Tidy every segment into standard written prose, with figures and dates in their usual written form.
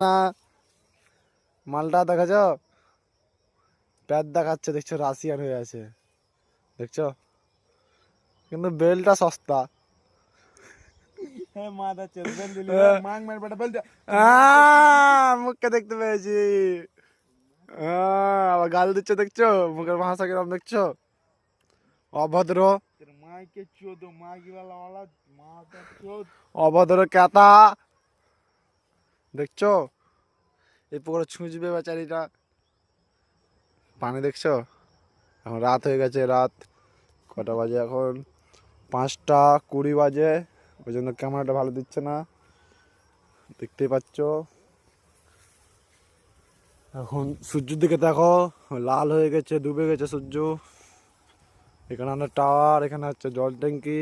না মালটা দেখাছ, প্যাদ দেখাচ্ছে, দেখছো রাশিয়ান হয়ে আছে, দেখছো, কিন্তু বেলটা সস্তা। মুখকে দেখতে পেয়েছি, আবার গাল দিচ্ছে, দেখছো মুখের ভাষা কিরম, দেখছো অভদ্র, অভদ্র ক্যাতা, দেখছো এই পুকুরে ছুঁচবে বেচারিটা, পানি দেখছো। এখন রাত হয়ে গেছে, রাত কটা বাজে এখন, 5টা 20 বাজে, ওই জন্য ক্যামেরাটা ভালো দিচ্ছে না, দেখতেই পাচ্ছ। এখন সূর্যের দিকে দেখো, লাল হয়ে গেছে, ডুবে গেছে সূর্য। এখানে আমাদের টাওয়ার, এখানে হচ্ছে জল ট্যাঙ্কি,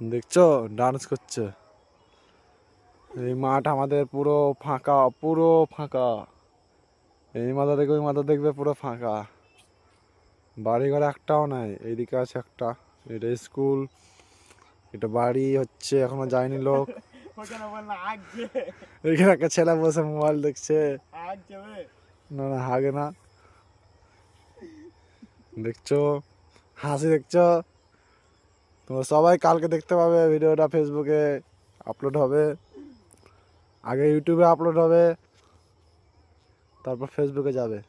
দেখছো ডান্স করছে। এই মাঠ আমাদের পুরো ফাঁকা, পুরো ফাঁকা, এই মাথা থেকে ওই মাথা দেখবে পুরো ফাঁকা, বাড়ি ঘর একটাও নাই। এইদিকে আছে একটা, এটা স্কুল, এটা বাড়ি হচ্ছে, এখনো যায়নি লোক। এখানে একটা ছেলে বসে মোবাইল দেখছে, না না হাগে না, দেখছো হাসি, দেখছো। তোমরা সবাই কালকে দেখতে পাবে ভিডিওটা, ফেসবুকে আপলোড হবে, আগে ইউটিউবে আপলোড হবে, তারপর ফেসবুকে যাবে।